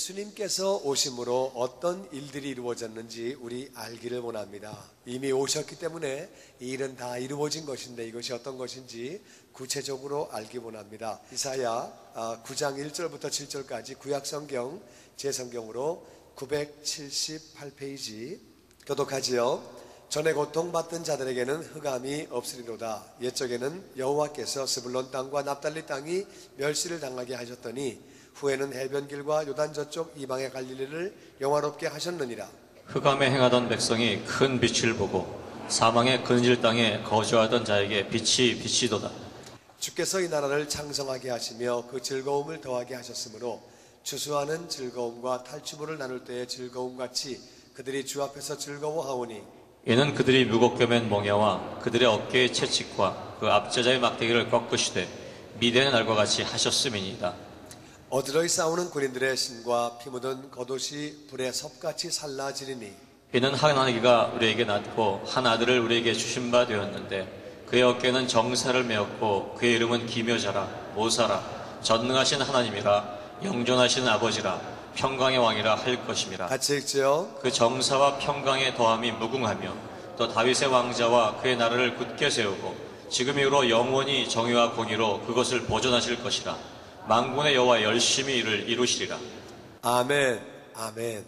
예수님께서 오심으로 어떤 일들이 이루어졌는지 우리 알기를 원합니다. 이미 오셨기 때문에 이 일은 다 이루어진 것인데 이것이 어떤 것인지 구체적으로 알기 원합니다. 이사야 9장 1절부터 7절까지 구약성경 제 성경으로 978페이지 교독하지요. 전에 고통받던 자들에게는 흑암이 없으리로다. 옛적에는 여호와께서 스불론 땅과 납달리 땅이 멸시를 당하게 하셨더니 후에는 해변길과 요단 저쪽 이방의 갈릴리를 영화롭게 하셨느니라. 흑암에 행하던 백성이 큰 빛을 보고 사망의 그늘 땅에 거주하던 자에게 빛이 비치도다. 주께서 이 나라를 창성하게 하시며 그 즐거움을 더하게 하셨으므로 추수하는 즐거움과 탈취물을 나눌 때의 즐거움같이 그들이 주 앞에서 즐거워하오니 이는 그들이 무겁게 맨 멍에와 그들의 어깨의 채찍과 그 앞제자의 막대기를 꺾으시되 미대의 날과 같이 하셨음이니이다. 어드러이 싸우는 군인들의 신과 피 묻은 겉옷이 불에 섭같이 살라지리니 이는 한 아기가 우리에게 낳고 한 아들을 우리에게 주신 바 되었는데 그의 어깨는 정사를 메었고 그의 이름은 기묘자라 모사라 전능하신 하나님이라 영존하신 아버지라 평강의 왕이라 할 것임이라. 같이 읽죠. 그 정사와 평강의 더함이 무궁하며 또 다윗의 왕자와 그의 나라를 굳게 세우고 지금 이후로 영원히 정의와 공의로 그것을 보존하실 것이라. 만군의 여호와 열심히 이를 이루시리라. 아멘. 아멘.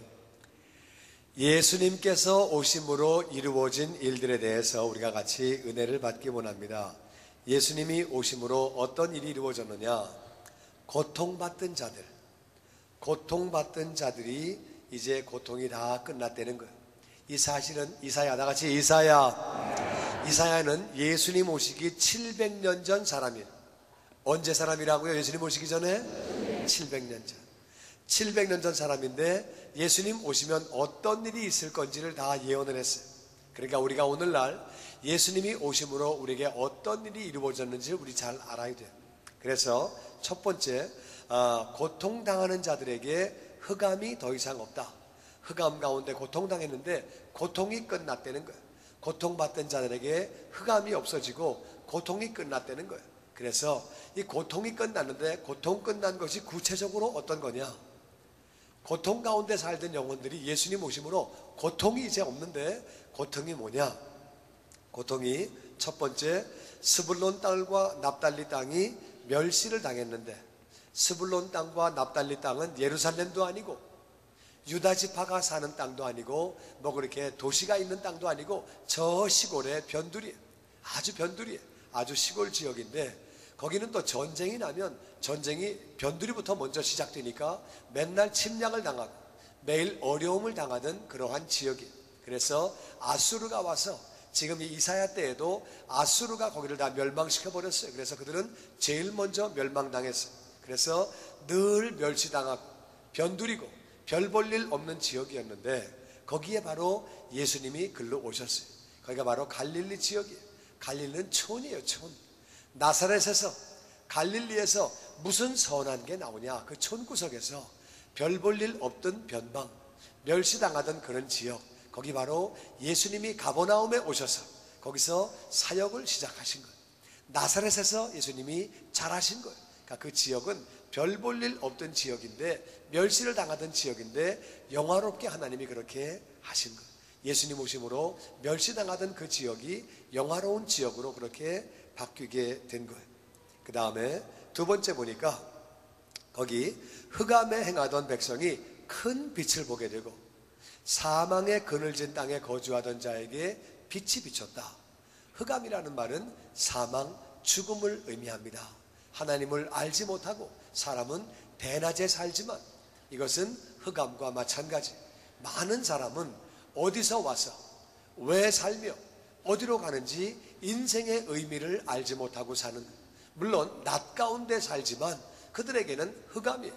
예수님께서 오심으로 이루어진 일들에 대해서 우리가 같이 은혜를 받기 원합니다. 예수님이 오심으로 어떤 일이 이루어졌느냐? 고통받던 자들이 이제 고통이 다 끝났다는 거예요. 이 사실은 이사야, 나같이 이사야는 예수님 오시기 700년 전 사람이에요. 언제 사람이라고요? 예수님 오시기 전에? 700년 전. 700년 전 사람인데 예수님 오시면 어떤 일이 있을 건지를 다 예언을 했어요. 그러니까 우리가 오늘날 예수님이 오심으로 우리에게 어떤 일이 이루어졌는지 우리 잘 알아야 돼요. 그래서 첫 번째, 고통당하는 자들에게 흑암이 더 이상 없다. 흑암 가운데 고통당했는데 고통이 끝났다는 거예요. 고통받던 자들에게 흑암이 없어지고 고통이 끝났다는 거예요. 그래서 이 고통이 끝났는데 고통 끝난 것이 구체적으로 어떤 거냐? 고통 가운데 살던 영혼들이 예수님 오심으로 고통이 이제 없는데 고통이 뭐냐? 고통이 첫 번째, 스불론 땅과 납달리 땅이 멸시를 당했는데 스불론 땅과 납달리 땅은 예루살렘도 아니고 유다 지파가 사는 땅도 아니고 뭐 그렇게 도시가 있는 땅도 아니고 저 시골의 변두리에 아주 시골 지역인데 거기는 또 전쟁이 나면 전쟁이 변두리부터 먼저 시작되니까 맨날 침략을 당하고 매일 어려움을 당하던 그러한 지역이에요. 그래서 아수르가 와서 지금 이 이사야 때에도 아수르가 거기를 다 멸망시켜버렸어요. 그래서 그들은 제일 먼저 멸망당했어요. 그래서 늘 멸시당하고 변두리고 별 볼 일 없는 지역이었는데 거기에 바로 예수님이 글로 오셨어요. 거기가 바로 갈릴리 지역이에요. 갈릴리는 촌이에요. 촌. 나사렛에서 갈릴리에서 무슨 선한 게 나오냐? 그 촌구석에서 별 볼 일 없던 변방 멸시당하던 그런 지역, 거기 바로 예수님이 가버나움에 오셔서 거기서 사역을 시작하신 거예요. 나사렛에서 예수님이 자라신 거예요. 그러니까 그 지역은 별 볼 일 없던 지역인데 멸시를 당하던 지역인데 영화롭게 하나님이 그렇게 하신 거예요. 예수님 오심으로 멸시당하던 그 지역이 영화로운 지역으로 그렇게 바뀌게 된 거예요. 그 다음에 두 번째 보니까 거기 흑암에 행하던 백성이 큰 빛을 보게 되고 사망의 그늘진 땅에 거주하던 자에게 빛이 비쳤다. 흑암이라는 말은 사망, 죽음을 의미합니다. 하나님을 알지 못하고 사람은 대낮에 살지만 이것은 흑암과 마찬가지. 많은 사람은 어디서 와서 왜 살며 어디로 가는지 인생의 의미를 알지 못하고 사는, 물론 낮 가운데 살지만 그들에게는 흑암이에요.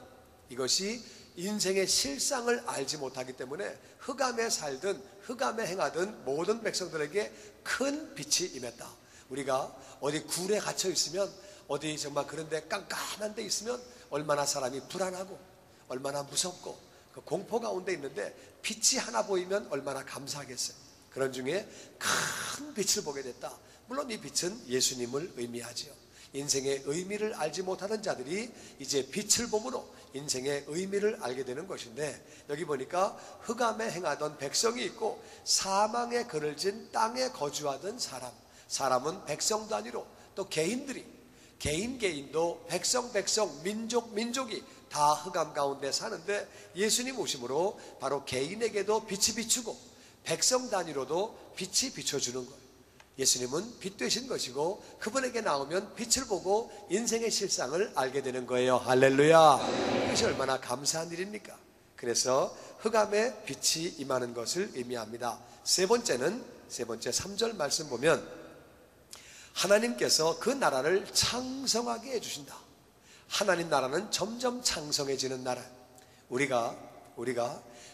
이것이 인생의 실상을 알지 못하기 때문에 흑암에 살든 흑암에 행하든 모든 백성들에게 큰 빛이 임했다. 우리가 어디 굴에 갇혀 있으면 어디 정말 그런데 깜깜한 데 있으면 얼마나 사람이 불안하고 얼마나 무섭고 그 공포 가운데 있는데 빛이 하나 보이면 얼마나 감사하겠어요. 그런 중에 큰 빛을 보게 됐다. 물론 이 빛은 예수님을 의미하지요. 인생의 의미를 알지 못하는 자들이 이제 빛을 보므로 인생의 의미를 알게 되는 것인데, 여기 보니까 흑암에 행하던 백성이 있고 사망의 그늘 진 땅에 거주하던 사람은 백성 단위로, 또 개인도 백성 민족이 다 흑암 가운데 사는데, 예수님 오심으로 바로 개인에게도 빛이 비추고 백성 단위로도 빛이 비춰주는 거예요. 예수님은 빛 되신 것이고, 그분에게 나오면 빛을 보고 인생의 실상을 알게 되는 거예요. 할렐루야. 이것이 얼마나 감사한 일입니까? 그래서 흑암에 빛이 임하는 것을 의미합니다. 세 번째 3절 말씀 보면, 하나님께서 그 나라를 창성하게 해주신다. 하나님 나라는 점점 창성해지는 나라. 우리가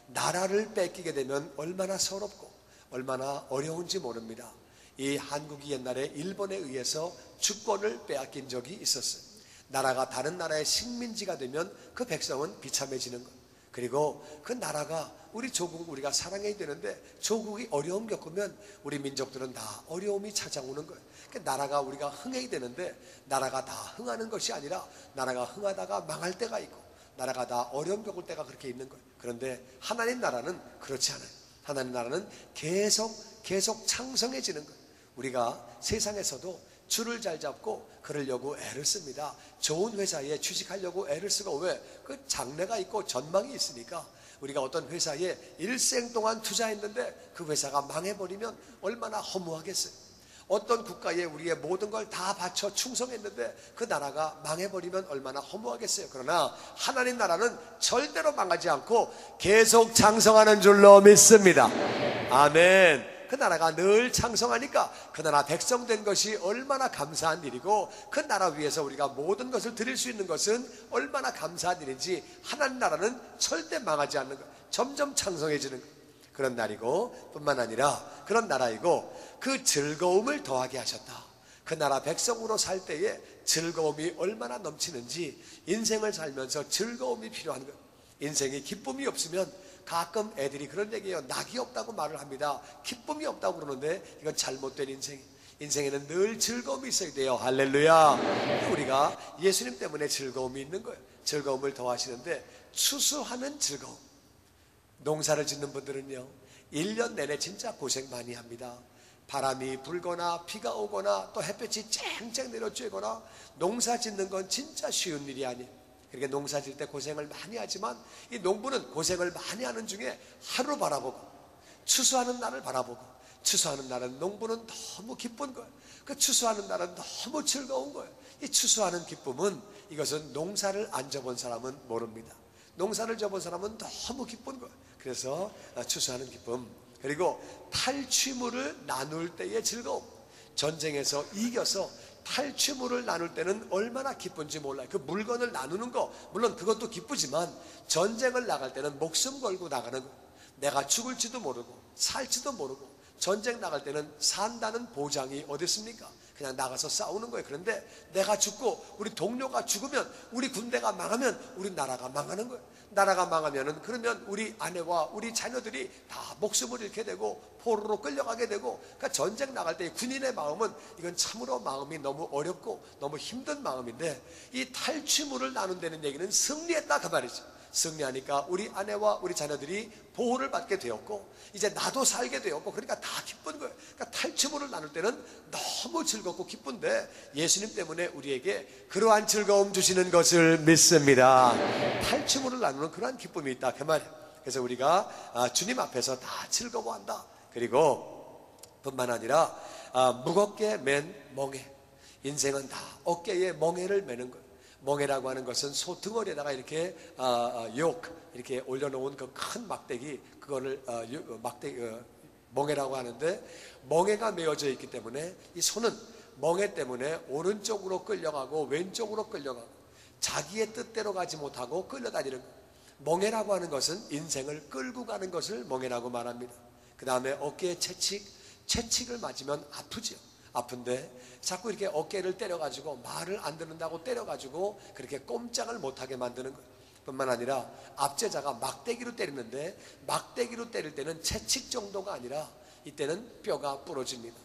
나라를 뺏기게 되면 얼마나 서럽고 얼마나 어려운지 모릅니다. 이 한국이 옛날에 일본에 의해서 주권을 빼앗긴 적이 있었어요. 나라가 다른 나라의 식민지가 되면 그 백성은 비참해지는 것. 그리고 그 나라가, 우리 조국 우리가 사랑해야 되는데 조국이 어려움 겪으면 우리 민족들은 다 어려움이 찾아오는 거예요. 그러니까 나라가 우리가 흥해야 되는데 나라가 다 흥하는 것이 아니라 나라가 흥하다가 망할 때가 있고 나라가 다 어려움 겪을 때가 그렇게 있는 거예요. 그런데 하나님 나라는 그렇지 않아요. 하나님 나라는 계속 창성해지는 거예요. 우리가 세상에서도 줄을 잘 잡고 그러려고 애를 씁니다. 좋은 회사에 취직하려고 애를 쓰고, 왜? 그 장래가 있고 전망이 있으니까. 우리가 어떤 회사에 일생 동안 투자했는데 그 회사가 망해버리면 얼마나 허무하겠어요. 어떤 국가에 우리의 모든 걸 다 바쳐 충성했는데 그 나라가 망해버리면 얼마나 허무하겠어요. 그러나 하나님 나라는 절대로 망하지 않고 계속 창성하는 줄로 믿습니다. 아멘. 그 나라가 늘 창성하니까 그 나라 백성 된 것이 얼마나 감사한 일이고, 그 나라 위해서 우리가 모든 것을 드릴 수 있는 것은 얼마나 감사한 일인지, 하나님 나라는 절대 망하지 않는 것, 점점 창성해지는 그런 날이고, 뿐만 아니라 그런 나라이고, 그 즐거움을 더하게 하셨다. 그 나라 백성으로 살 때에 즐거움이 얼마나 넘치는지, 인생을 살면서 즐거움이 필요한 것. 인생에 기쁨이 없으면, 가끔 애들이 그런 얘기해요. 낙이 없다고 말을 합니다. 기쁨이 없다고 그러는데 이건 잘못된 인생에는 늘 즐거움이 있어야 돼요. 할렐루야. 우리가 예수님 때문에 즐거움이 있는 거예요. 즐거움을 더하시는데, 추수하는 즐거움. 농사를 짓는 분들은요, 1년 내내 진짜 고생 많이 합니다. 바람이 불거나 비가 오거나 또 햇볕이 쨍쨍 내려쬐거나, 농사 짓는 건 진짜 쉬운 일이 아니에요. 그렇게 농사 질 때 고생을 많이 하지만, 이 농부는 고생을 많이 하는 중에 하루 바라보고 추수하는 날을 바라보고, 추수하는 날은 농부는 너무 기쁜 거예요. 그 추수하는 날은 너무 즐거운 거예요. 이 추수하는 기쁨은, 이것은 농사를 안 져본 사람은 모릅니다. 농사를 져본 사람은 너무 기쁜 거예요. 그래서 추수하는 기쁨. 그리고 탈취물을 나눌 때의 즐거움. 전쟁에서 이겨서 탈취물을 나눌 때는 얼마나 기쁜지 몰라요. 그 물건을 나누는 거, 물론 그것도 기쁘지만, 전쟁을 나갈 때는 목숨 걸고 나가는 거. 내가 죽을지도 모르고 살지도 모르고, 전쟁 나갈 때는 산다는 보장이 어디 있습니까? 그냥 나가서 싸우는 거예요. 그런데 내가 죽고 우리 동료가 죽으면, 우리 군대가 망하면 우리 나라가 망하는 거예요. 나라가 망하면은, 그러면 우리 아내와 우리 자녀들이 다 목숨을 잃게 되고 포로로 끌려가게 되고, 그러니까 전쟁 나갈 때 군인의 마음은, 이건 참으로 마음이 너무 어렵고 너무 힘든 마음인데, 이 탈취물을 나눈다는 얘기는 승리했다 그 말이죠. 승리하니까 우리 아내와 우리 자녀들이 보호를 받게 되었고, 이제 나도 살게 되었고, 그러니까 다 기쁜 거예요. 그러니까 탈취물을 나눌 때는 너무 즐겁고 기쁜데, 예수님 때문에 우리에게 그러한 즐거움 주시는 것을 믿습니다. 탈취물을 나누는 그러한 기쁨이 있다 그 말이에요. 그래서 우리가 주님 앞에서 다 즐거워한다. 그리고 뿐만 아니라 무겁게 맨 멍에, 인생은 다 어깨에 멍에를 매는 거예요. 멍에라고 하는 것은 소 등어리에다가 이렇게 이렇게 올려놓은 그 큰 막대기, 그거를 멍에라고 하는데, 멍에가 메어져 있기 때문에 이 소는 멍에 때문에 오른쪽으로 끌려가고 왼쪽으로 끌려가고 자기의 뜻대로 가지 못하고 끌려다니는 거예요. 멍에라고 하는 것은 인생을 끌고 가는 것을 멍에라고 말합니다. 그 다음에 어깨에 채찍을 맞으면 아프죠. 아픈데 자꾸 이렇게 어깨를 때려가지고, 말을 안 듣는다고 때려가지고 그렇게 꼼짝을 못하게 만드는 거예요. 뿐만 아니라 압제자가 막대기로 때리는데, 막대기로 때릴 때는 채찍 정도가 아니라 이때는 뼈가 부러집니다.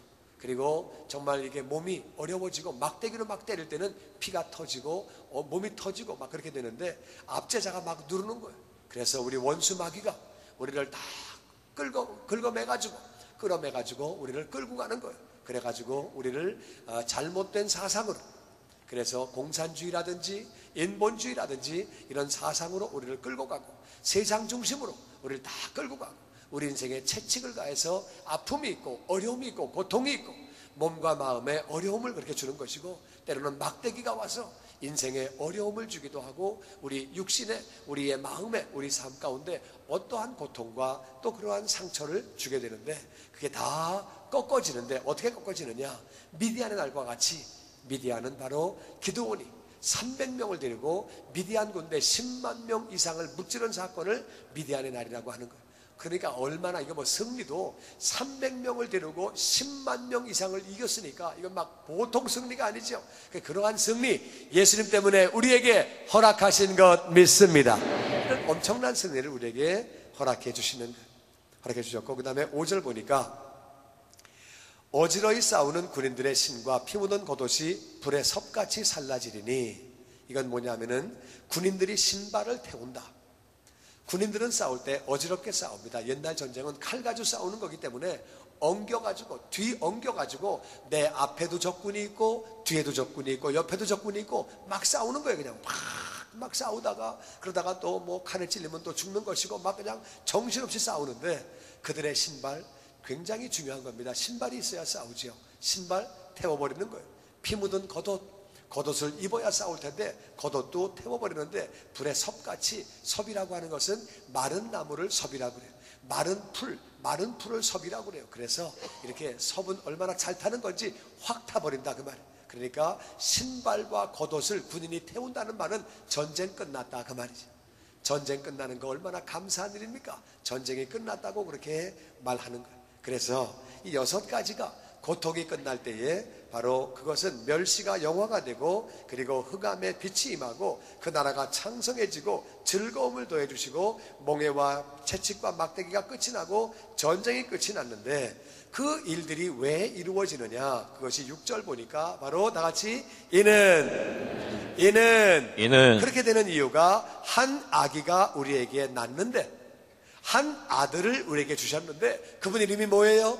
그리고 정말 이게 몸이 어려워지고 막대기로 막 때릴 때는 피가 터지고 몸이 터지고 막 그렇게 되는데 압제자가 막 누르는 거예요. 그래서 우리 원수 마귀가 우리를 다 끌어매가지고 우리를 끌고 가는 거예요. 그래가지고 우리를 잘못된 사상으로, 그래서 공산주의라든지 인본주의라든지 이런 사상으로 우리를 끌고 가고 세상 중심으로 우리를 다 끌고 가고 우리 인생에 채찍을 가해서 아픔이 있고 어려움이 있고 고통이 있고 몸과 마음에 어려움을 그렇게 주는 것이고, 때로는 막대기가 와서 인생에 어려움을 주기도 하고 우리 육신에, 우리의 마음에, 우리 삶 가운데 어떠한 고통과 또 그러한 상처를 주게 되는데, 그게 다 꺾어지는데 어떻게 꺾어지느냐? 미디안의 날과 같이, 미디안은 바로 기드온이 300명을 데리고 미디안 군대 10만 명 이상을 무찌른 사건을 미디안의 날이라고 하는 거예요. 그러니까 얼마나, 이거 뭐 승리도 300명을 데리고 10만 명 이상을 이겼으니까 이건 막 보통 승리가 아니죠. 그러한 승리, 예수님 때문에 우리에게 허락하신 것 믿습니다. 엄청난 승리를 우리에게 허락해 주시는 거예요. 허락해 주셨고, 그 다음에 5절 보니까 어지러이 싸우는 군인들의 신과 피 묻은 겉옷이 불에 섭같이 살라지리니, 이건 뭐냐면은 군인들이 신발을 태운다. 군인들은 싸울 때 어지럽게 싸웁니다. 옛날 전쟁은 칼 가지고 싸우는 거기 때문에 엉겨가지고, 뒤엉겨가지고 내 앞에도 적군이 있고 뒤에도 적군이 있고 옆에도 적군이 있고 막 싸우는 거예요. 그냥 막 싸우다가 그러다가 또 뭐 칼에 찔리면 또 죽는 것이고 막 그냥 정신없이 싸우는데, 그들의 신발 굉장히 중요한 겁니다. 신발이 있어야 싸우지요. 신발 태워버리는 거예요. 피 묻은 겉옷을 입어야 싸울 텐데 겉옷도 태워버리는데 불에 섭같이, 섭이라고 하는 것은 마른 나무를 섭이라고 그래요. 마른 풀을 섭이라고 그래요. 그래서 이렇게 섭은 얼마나 잘 타는 건지 확 타버린다 그 말이에요. 그러니까 신발과 겉옷을 군인이 태운다는 말은 전쟁 끝났다 그 말이죠. 전쟁 끝나는 거 얼마나 감사한 일입니까? 전쟁이 끝났다고 그렇게 말하는 거예요. 그래서 이 6가지가 고통이 끝날 때에 바로 그것은 멸시가 영화가 되고, 그리고 흑암의 빛이 임하고 그 나라가 창성해지고 즐거움을 더해주시고 몽해와 채찍과 막대기가 끝이 나고 전쟁이 끝이 났는데, 그 일들이 왜 이루어지느냐? 그것이 6절 보니까 바로 다같이 이는 그렇게 되는 이유가 한 아기가 우리에게 낳는데, 한 아들을 우리에게 주셨는데, 그분 이름이 뭐예요?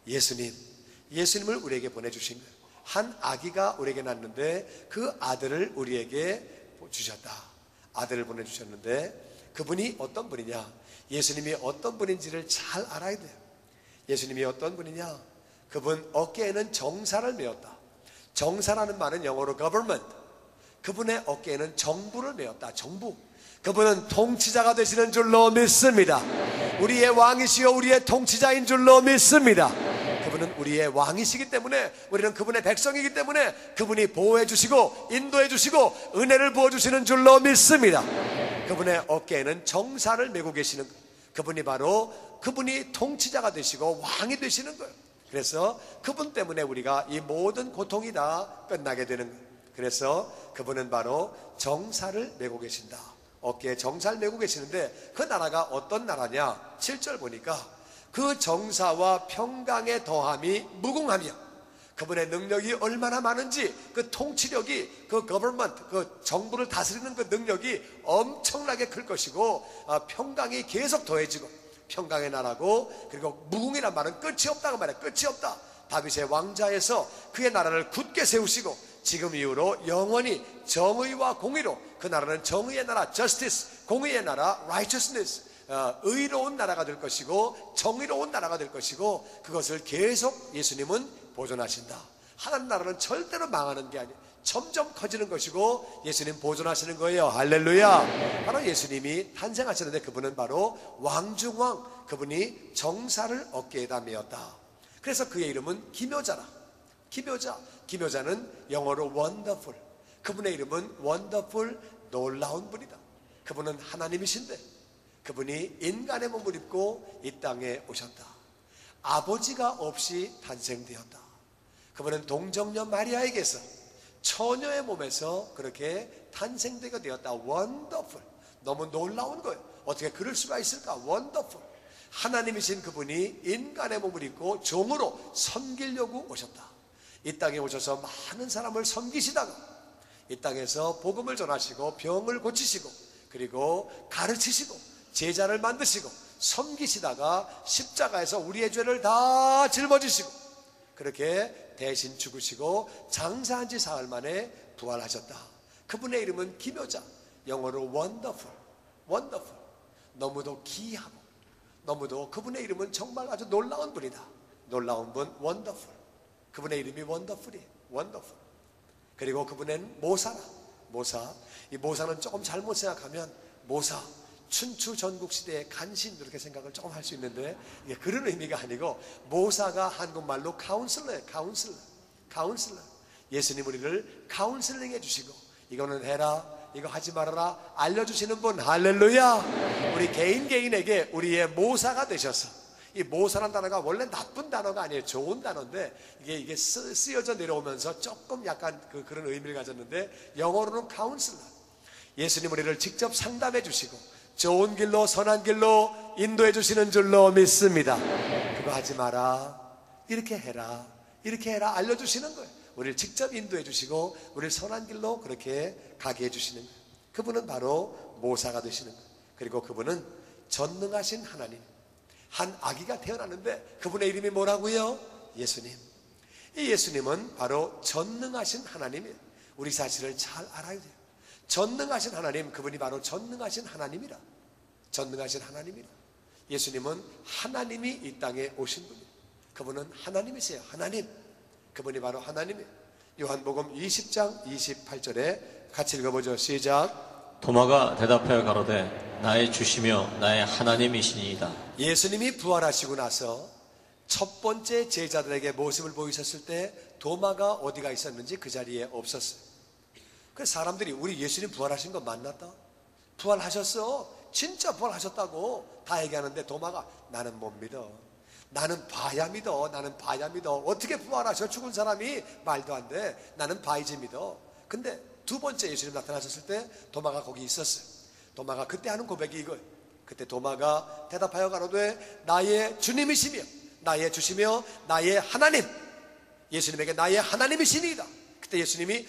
예수님을 우리에게 보내주신 거예요. 한 아기가 우리에게 낳는데 그 아들을 우리에게 주셨다. 아들을 보내주셨는데 그분이 어떤 분이냐? 예수님이 어떤 분인지를 잘 알아야 돼요. 예수님이 어떤 분이냐? 그분 어깨에는 정사를 메었다. 정사라는 말은 영어로 government. 그분의 어깨에는 정부를 메었다. 정부. 그분은 통치자가 되시는 줄로 믿습니다. 우리의 왕이시요 우리의 통치자인 줄로 믿습니다. 그분은 우리의 왕이시기 때문에, 우리는 그분의 백성이기 때문에 그분이 보호해 주시고 인도해 주시고 은혜를 부어주시는 줄로 믿습니다. 그분의 어깨에는 정사를 메고 계시는, 그분이 바로, 그분이 통치자가 되시고 왕이 되시는 거예요. 그래서 그분 때문에 우리가 이 모든 고통이 다 끝나게 되는 거예요. 그래서 그분은 바로 정사를 메고 계신다. 어깨에 정사를 메고 계시는데 그 나라가 어떤 나라냐? 7절 보니까 그 정사와 평강의 더함이 무궁하며, 그분의 능력이 얼마나 많은지, 그 통치력이, 그 government, 그 정부를 다스리는 그 능력이 엄청나게 클 것이고, 평강이 계속 더해지고, 평강의 나라고, 그리고 무궁이란 말은 끝이 없다고 말해요. 끝이 없다. 다윗의 왕자에서 그의 나라를 굳게 세우시고 지금 이후로 영원히 정의와 공의로, 그 나라는 정의의 나라 justice, 공의의 나라 righteousness, 의로운 나라가 될 것이고 정의로운 나라가 될 것이고, 그것을 계속 예수님은 보존하신다. 하나님 나라는 절대로 망하는 게 아니에요. 점점 커지는 것이고 예수님 보존하시는 거예요. 할렐루야. 바로 예수님이 탄생하셨는데 그분은 바로 왕중왕, 그분이 정사를 어깨에다 메었다. 그래서 그의 이름은 기묘자라. 기묘자는 영어로 wonderful. 그분의 이름은 wonderful, 놀라운 분이다. 그분은 하나님이신데 그분이 인간의 몸을 입고 이 땅에 오셨다. 아버지가 없이 탄생되었다. 그분은 동정녀 마리아에게서 처녀의 몸에서 그렇게 탄생되게 되었다. wonderful. 너무 놀라운 거예요. 어떻게 그럴 수가 있을까? wonderful. 하나님이신 그분이 인간의 몸을 입고 종으로 섬기려고 오셨다. 이 땅에 오셔서 많은 사람을 섬기시다가 이 땅에서 복음을 전하시고 병을 고치시고 그리고 가르치시고 제자를 만드시고 섬기시다가 십자가에서 우리의 죄를 다 짊어지시고 그렇게 대신 죽으시고 장사한 지 사흘 만에 부활하셨다. 그분의 이름은 기묘자, 영어로 wonderful, wonderful. 너무도 기이하고 너무도 그분의 이름은 정말 아주 놀라운 분이다. 놀라운 분, wonderful. 그분의 이름이 wonderful이에요. wonderful. 그리고 그분은 모사라. 모사. 이 모사는 조금 잘못 생각하면 모사, 춘추 전국시대의 간신 이렇게 생각을 조금 할 수 있는데 이게 그런 의미가 아니고 모사가 한국말로 카운슬러예요. 카운슬러. 예수님 우리를 카운슬링 해주시고 이거는 해라 이거 하지 말아라 알려주시는 분. 할렐루야. 우리 개인에게 우리의 모사가 되셔서 이 모사라는 단어가 원래 나쁜 단어가 아니에요. 좋은 단어인데 이게 쓰여져 내려오면서 조금 약간 그런 의미를 가졌는데 영어로는 카운슬러. 예수님 우리를 직접 상담해 주시고 좋은 길로 선한 길로 인도해 주시는 줄로 믿습니다. 그거 하지 마라 이렇게 해라 알려주시는 거예요. 우리를 직접 인도해 주시고 우리를 선한 길로 그렇게 가게 해주시는 거예요. 그분은 바로 모사가 되시는 거예요. 그리고 그분은 전능하신 하나님. 한 아기가 태어나는데 그분의 이름이 뭐라고요? 예수님. 이 예수님은 바로 전능하신 하나님이에요. 우리 사실을 잘 알아야 돼요. 전능하신 하나님, 그분이 바로 전능하신 하나님이라. 전능하신 하나님이라. 예수님은 하나님이 이 땅에 오신 분이에요. 그분은 하나님이세요. 하나님. 그분이 바로 하나님이에요. 요한복음 20장 28절에 같이 읽어보죠. 시작. 도마가 대답하여 가로되 나의 주시며 나의 하나님이시니이다. 예수님이 부활하시고 나서 첫 번째 제자들에게 모습을 보이셨을 때 도마가 어디가 있었는지 그 자리에 없었어요. 그래서 사람들이 우리 예수님 부활하신 거 만났다? 부활하셨어. 진짜 부활하셨다고 다 얘기하는데 도마가 나는 못 믿어. 나는 봐야 믿어. 나는 봐야 믿어. 어떻게 부활하셔? 죽은 사람이 말도 안 돼. 나는 봐야지 믿어. 근데 두 번째 예수님 나타나셨을 때 도마가 거기 있었어요. 도마가 그때 하는 고백이 이거예요. 그때 도마가 대답하여 가로되 나의 주님이시며 나의 주시며 나의 하나님. 예수님에게 나의 하나님이시니이다. 그때 예수님이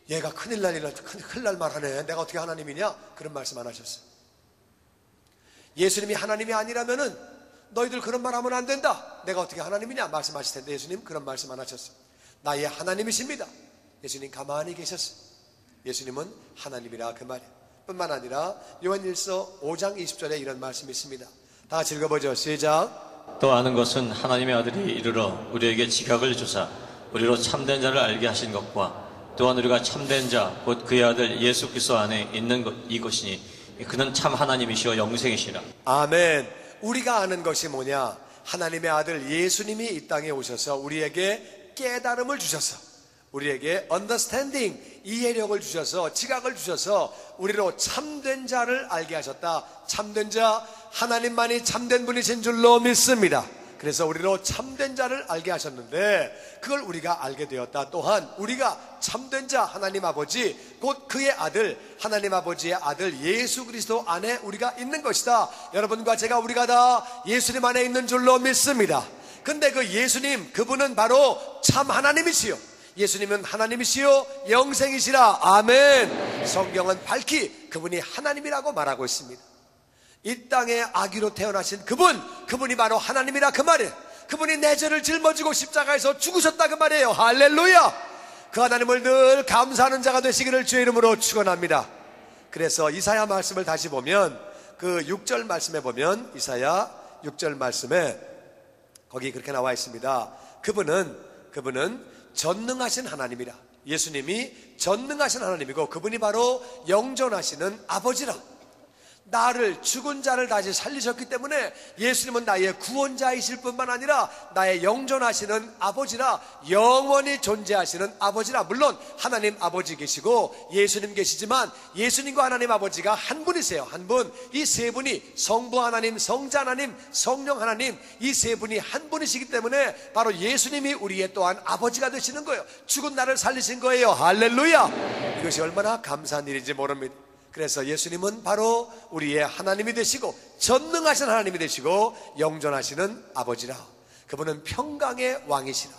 얘가 큰일 날 말하네. 내가 어떻게 하나님이냐? 그런 말씀 안 하셨어요. 예수님이 하나님이 아니라면은 너희들 그런 말 하면 안 된다. 내가 어떻게 하나님이냐? 말씀하실 텐데 예수님 그런 말씀 안 하셨어요. 나의 하나님이십니다. 예수님 가만히 계셨어요. 예수님은 하나님이라 그 말이에요. 뿐만 아니라 요한일서 5장 20절에 이런 말씀이 있습니다. 다 같이 읽어보죠. 시작. 또 아는 것은 하나님의 아들이 이르러 우리에게 지각을 주사 우리로 참된 자를 알게 하신 것과 또한 우리가 참된 자 곧 그의 아들 예수 그리스도 안에 있는 이것이니 그는 참 하나님이시여 영생이시라. 아멘. 우리가 아는 것이 뭐냐? 하나님의 아들 예수님이 이 땅에 오셔서 우리에게 깨달음을 주셔서 우리에게 understanding, 이해력을 주셔서 지각을 주셔서 우리로 참된 자를 알게 하셨다. 참된 자, 하나님만이 참된 분이신 줄로 믿습니다. 그래서 우리로 참된 자를 알게 하셨는데 그걸 우리가 알게 되었다. 또한 우리가 참된 자 하나님 아버지 곧 그의 아들 하나님 아버지의 아들 예수 그리스도 안에 우리가 있는 것이다. 여러분과 제가 우리가 다 예수님 안에 있는 줄로 믿습니다. 근데 그 예수님 그분은 바로 참 하나님이시요 예수님은 하나님이시요 영생이시라. 아멘. 성경은 밝히 그분이 하나님이라고 말하고 있습니다. 이 땅에 아기로 태어나신 그분이 바로 하나님이라 그 말이에요. 그분이 내 죄를 짊어지고 십자가에서 죽으셨다 그 말이에요. 할렐루야. 그 하나님을 늘 감사하는 자가 되시기를 주의 이름으로 축원합니다. 그래서 이사야 말씀을 다시 보면 그 6절 말씀에 보면 이사야 6절 말씀에 거기 그렇게 나와 있습니다. 그분은 전능하신 하나님이라. 예수님이 전능하신 하나님이고 그분이 바로 영존하시는 아버지라. 나를 죽은 자를 다시 살리셨기 때문에 예수님은 나의 구원자이실 뿐만 아니라 나의 영존하시는 아버지라. 영원히 존재하시는 아버지라. 물론 하나님 아버지 계시고 예수님 계시지만 예수님과 하나님 아버지가 한 분이세요. 한 분. 이 세 분이 성부 하나님, 성자 하나님, 성령 하나님 이 세 분이 한 분이시기 때문에 바로 예수님이 우리의 또한 아버지가 되시는 거예요. 죽은 나를 살리신 거예요. 할렐루야. 이것이 얼마나 감사한 일인지 모릅니다. 그래서 예수님은 바로 우리의 하나님이 되시고 전능하신 하나님이 되시고 영존하시는 아버지라. 그분은 평강의 왕이시라.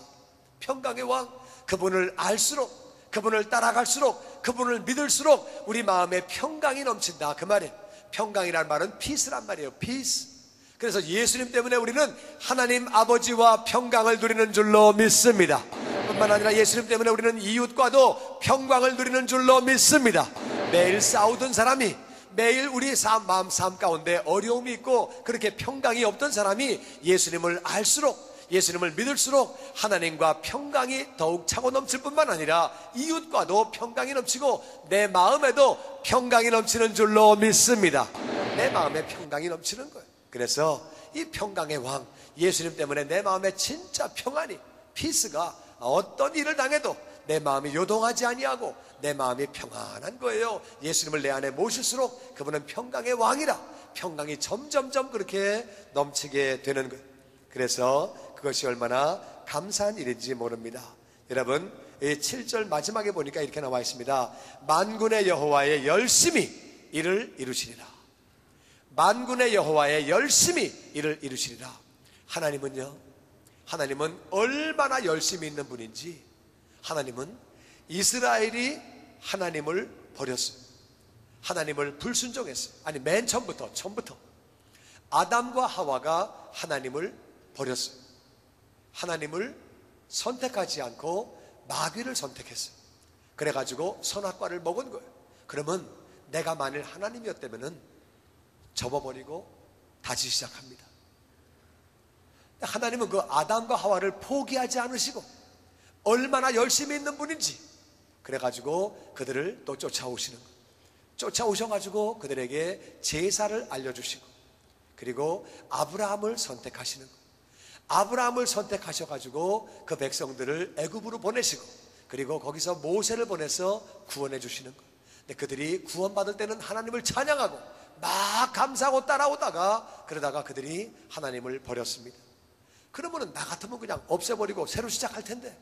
평강의 왕. 그분을 알수록, 그분을 따라갈수록, 그분을 믿을수록 우리 마음에 평강이 넘친다, 그 말이에요. 평강이란 말은 peace란 말이에요. peace. 그래서 예수님 때문에 우리는 하나님 아버지와 평강을 누리는 줄로 믿습니다. 뿐만 아니라 예수님 때문에 우리는 이웃과도 평강을 누리는 줄로 믿습니다. 매일 싸우던 사람이, 매일 우리 마음 삶 가운데 어려움이 있고 그렇게 평강이 없던 사람이 예수님을 알수록, 예수님을 믿을수록 하나님과 평강이 더욱 차고 넘칠 뿐만 아니라 이웃과도 평강이 넘치고 내 마음에도 평강이 넘치는 줄로 믿습니다. 내 마음에 평강이 넘치는 거예요. 그래서 이 평강의 왕 예수님 때문에 내 마음에 진짜 평안이, 피스가 어떤 일을 당해도 내 마음이 요동하지 아니하고 내 마음이 평안한 거예요. 예수님을 내 안에 모실수록 그분은 평강의 왕이라 평강이 점점점 그렇게 넘치게 되는 거예요. 그래서 그것이 얼마나 감사한 일인지 모릅니다. 여러분, 이 7절 마지막에 보니까 이렇게 나와 있습니다. 만군의 여호와의 열심히 이를 이루시리라. 만군의 여호와의 열심히 이를 이루시리라. 하나님은요, 하나님은 얼마나 열심히 있는 분인지, 하나님은 이스라엘이 하나님을 버렸어요. 하나님을 불순종했어요. 아니, 맨 처음부터 아담과 하와가 하나님을 버렸어요. 하나님을 선택하지 않고 마귀를 선택했어요. 그래가지고 선악과를 먹은 거예요. 그러면 내가 만일 하나님이었다면 접어버리고 다시 시작합니다. 하나님은 그 아담과 하와를 포기하지 않으시고 얼마나 열심히 있는 분인지, 그래가지고 그들을 또 쫓아오시는 거예요. 쫓아오셔가지고 그들에게 제사를 알려주시고, 그리고 아브라함을 선택하시는 거예요. 아브라함을 선택하셔가지고 그 백성들을 애굽으로 보내시고, 그리고 거기서 모세를 보내서 구원해 주시는 거예요. 근데 그들이 구원받을 때는 하나님을 찬양하고 막 감사하고 따라오다가, 그러다가 그들이 하나님을 버렸습니다. 그러면은 나 같으면 그냥 없애버리고 새로 시작할 텐데,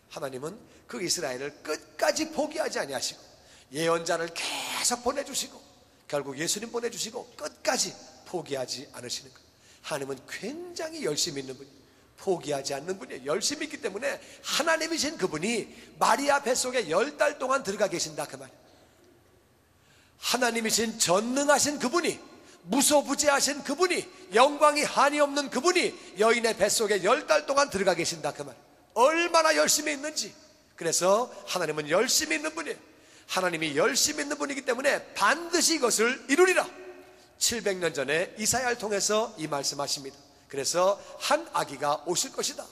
하나님은 그 이스라엘을 끝까지 포기하지 아니하시고 예언자를 계속 보내주시고 결국 예수님 보내주시고 끝까지 포기하지 않으시는 거예요. 하나님은 굉장히 열심히 있는 분이에요. 포기하지 않는 분이에요. 열심히 있기 때문에 하나님이신 그분이 마리아 뱃속에 10달 동안 들어가 계신다, 그 말이에요. 하나님이신 전능하신 그분이, 무소부재하신 그분이, 영광이 한이 없는 그분이 여인의 뱃속에 10달 동안 들어가 계신다, 그 말이에요. 얼마나 열심히 있는지. 그래서 하나님은 열심히 있는 분이에요. 하나님이 열심히 있는 분이기 때문에 반드시 이것을 이루리라. 700년 전에 이사야를 통해서 이 말씀하십니다. 그래서 한 아기가 오실 것이다.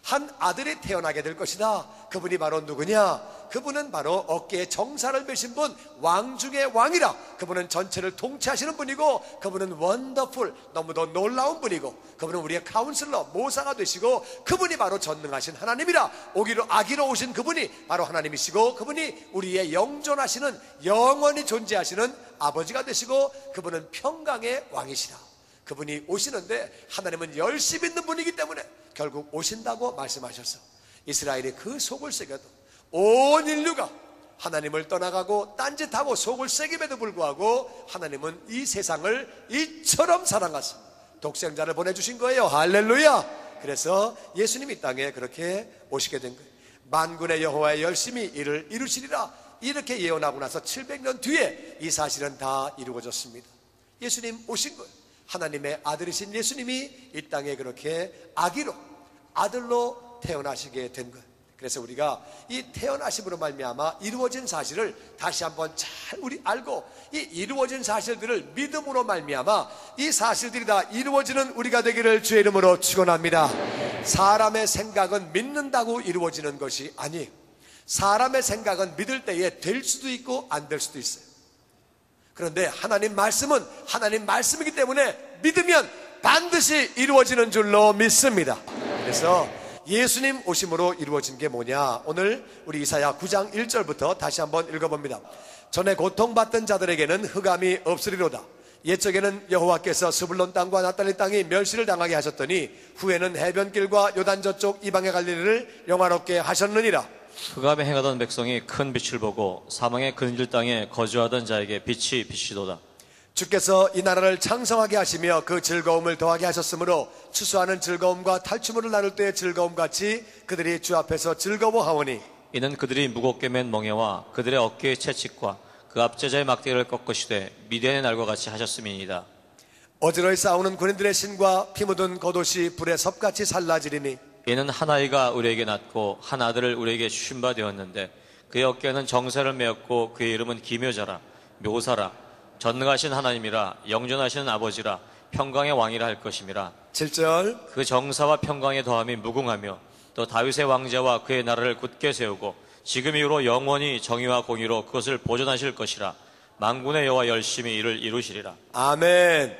한 아들이 태어나게 될 것이다. 그분이 바로 누구냐? 그분은 바로 어깨에 정사를 메신 분, 왕 중의 왕이라. 그분은 전체를 통치하시는 분이고, 그분은 원더풀, 너무도 놀라운 분이고, 그분은 우리의 카운슬러, 모사가 되시고, 그분이 바로 전능하신 하나님이라. 아기로 오신 그분이 바로 하나님이시고, 그분이 우리의 영존하시는, 영원히 존재하시는 아버지가 되시고, 그분은 평강의 왕이시라. 그분이 오시는데 하나님은 열심히 있는 분이기 때문에 결국 오신다고 말씀하셨어. 이스라엘이 그 속을 새겨도 온 인류가 하나님을 떠나가고 딴짓하고 속을 새김에도 불구하고 하나님은 이 세상을 이처럼 사랑하사 독생자를 보내주신 거예요. 할렐루야. 그래서 예수님이 이 땅에 그렇게 오시게 된 거예요. 만군의 여호와의 열심히 이를 이루시리라. 이렇게 예언하고 나서 700년 뒤에 이 사실은 다 이루어졌습니다. 예수님 오신 거예요. 하나님의 아들이신 예수님이 이 땅에 그렇게 아들로 태어나시게 된 것. 그래서 우리가 이 태어나심으로 말미암아 이루어진 사실을 다시 한번 잘 우리 알고, 이 이루어진 사실들을 믿음으로 말미암아 이 사실들이 다 이루어지는 우리가 되기를 주의 이름으로 축원합니다. 사람의 생각은 믿는다고 이루어지는 것이 아니에요. 사람의 생각은 믿을 때에 될 수도 있고 안 될 수도 있어요. 그런데 하나님 말씀은 하나님 말씀이기 때문에 믿으면 반드시 이루어지는 줄로 믿습니다. 그래서 예수님 오심으로 이루어진 게 뭐냐? 오늘 우리 이사야 9장 1절부터 다시 한번 읽어봅니다. 전에 고통받던 자들에게는 흑암이 없으리로다. 옛적에는 여호와께서 스불론 땅과 naphtali 땅이 멸시를 당하게 하셨더니 후에는 해변길과 요단 저쪽 이방의 갈릴리를 영화롭게 하셨느니라. 흑암에 행하던 백성이 큰 빛을 보고 사망의 그늘 땅에 거주하던 자에게 빛이 비치도다. 주께서 이 나라를 창성하게 하시며 그 즐거움을 더하게 하셨으므로 추수하는 즐거움과 탈취물을 나눌 때의 즐거움같이 그들이 주 앞에서 즐거워하오니 이는 그들이 무겁게 맨 멍에와 그들의 어깨의 채찍과 그 압제자의 막대기를 꺾으시되 미디안의 날과 같이 하셨음이니이다. 어지러이 싸우는 군인들의 신과 피 묻은 겉옷이 불에 섭같이 살라지리니 이는 한 아이가 우리에게 낳고 한 아들을 우리에게 주신 바 되었는데 그의 어깨에는 정사를 메었고 그의 이름은 기묘자라 묘사라 전능하신 하나님이라 영존하시는 아버지라 평강의 왕이라 할 것임이라. 7절 그 정사와 평강의 더함이 무궁하며 또 다윗의 왕자와 그의 나라를 굳게 세우고 지금 이후로 영원히 정의와 공의로 그것을 보존하실 것이라. 만군의 여호와 열심히 이를 이루시리라. 아멘.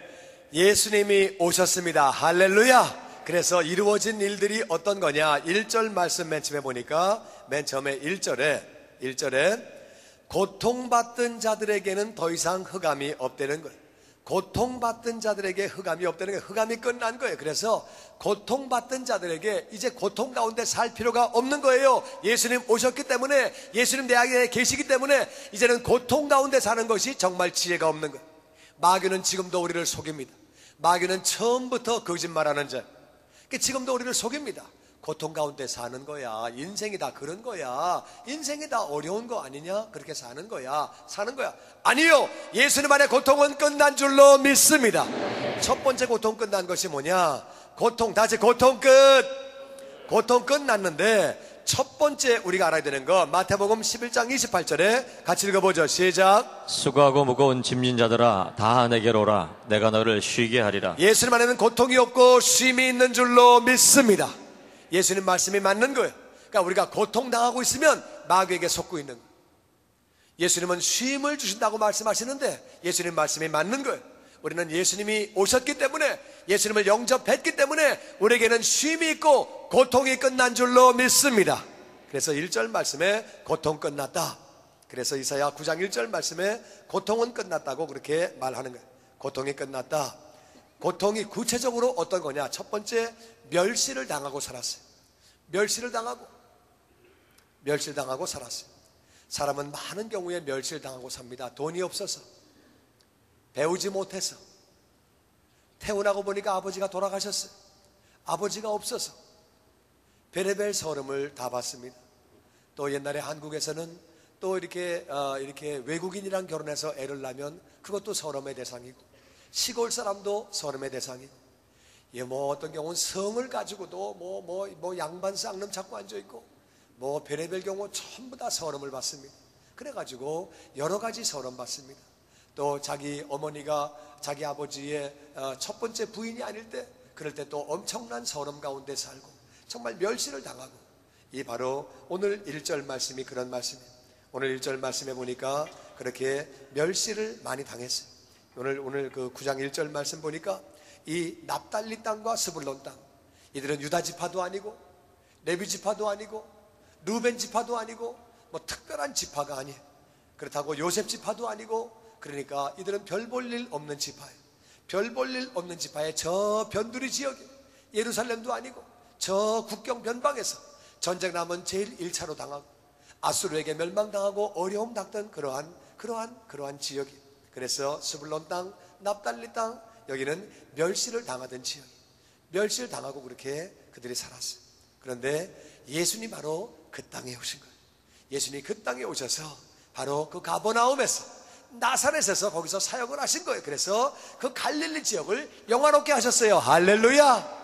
예수님이 오셨습니다. 할렐루야. 그래서 이루어진 일들이 어떤 거냐? 1절 말씀 맨 처음에 보니까 맨 처음에 1절에 고통받던 자들에게는 더 이상 흑암이 없다는 거예요. 고통받던 자들에게 흑암이 없다는 거예요. 흑암이 끝난 거예요. 그래서 고통받던 자들에게 이제 고통 가운데 살 필요가 없는 거예요. 예수님 오셨기 때문에, 예수님 내 안에 계시기 때문에 이제는 고통 가운데 사는 것이 정말 지혜가 없는 거예요. 마귀는 지금도 우리를 속입니다. 마귀는 처음부터 거짓말하는 자. 지금도 우리를 속입니다. 고통 가운데 사는 거야. 인생이 다 그런 거야. 인생이 다 어려운 거 아니냐? 그렇게 사는 거야. 아니요. 예수님 안에 고통은 끝난 줄로 믿습니다. 첫 번째 고통 끝난 것이 뭐냐? 고통 끝. 고통 끝났는데 첫 번째 우리가 알아야 되는 거 마태복음 11장 28절에 같이 읽어보죠. 시작. 수고하고 무거운 짐진 자들아 다 내게로 오라. 내가 너를 쉬게 하리라. 예수님 안에는 고통이 없고 쉼이 있는 줄로 믿습니다. 예수님 말씀이 맞는 거예요. 그러니까 우리가 고통당하고 있으면 마귀에게 속고 있는 거예요. 예수님은 쉼을 주신다고 말씀하시는데 예수님 말씀이 맞는 거예요. 우리는 예수님이 오셨기 때문에, 예수님을 영접했기 때문에 우리에게는 쉼이 있고 고통이 끝난 줄로 믿습니다. 그래서 1절 말씀에 고통 끝났다. 그래서 이사야 9장 1절 말씀에 고통은 끝났다고 그렇게 말하는 거예요. 고통이 끝났다. 고통이 구체적으로 어떤 거냐? 첫 번째, 멸시를 당하고 살았어요. 멸시를 당하고 살았어요. 사람은 많은 경우에 멸시를 당하고 삽니다. 돈이 없어서, 배우지 못해서, 태어나고 보니까 아버지가 돌아가셨어요. 아버지가 없어서 별의별 서름을 다 받습니다. 또 옛날에 한국에서는 또 이렇게 외국인이랑 결혼해서 애를 낳으면 그것도 서름의 대상이고, 시골 사람도 서름의 대상이고, 어떤 경우는 성을 가지고도 양반 쌍놈 잡고 앉아있고, 별의별 경우 전부 다 서름을 받습니다. 그래가지고 여러 가지 서름 받습니다. 또 자기 어머니가 자기 아버지의 첫 번째 부인이 아닐 때, 그럴 때 또 엄청난 서름 가운데 살고 정말 멸시를 당하고, 이 바로 오늘 1절 말씀이 그런 말씀이에요. 오늘 1절 말씀에 보니까 그렇게 멸시를 많이 당했어요. 오늘 그 9장 1절 말씀 보니까 이 납달리 땅과 스불론 땅, 이들은 유다 지파도 아니고 레위 지파도 아니고 루벤 지파도 아니고 특별한 지파가 아니에요. 그렇다고 요셉 지파도 아니고, 그러니까 이들은 별 볼 일 없는 지파예요. 별 볼 일 없는 지파의 저 변두리 지역에, 예루살렘도 아니고 저 국경 변방에서 전쟁 나면 제일 1차로 당하고 아수르에게 멸망당하고 어려움 닥던 그러한 지역이. 그래서 스불론 땅, 납달리 땅, 여기는 멸시를 당하던 지역, 멸시를 당하고 그렇게 그들이 살았어요. 그런데 예수님 바로 그 땅에 오신 거예요. 예수님이 그 땅에 오셔서 바로 그 가버나움에서, 나사렛에서 거기서 사역을 하신 거예요. 그래서 그 갈릴리 지역을 영화롭게 하셨어요. 할렐루야.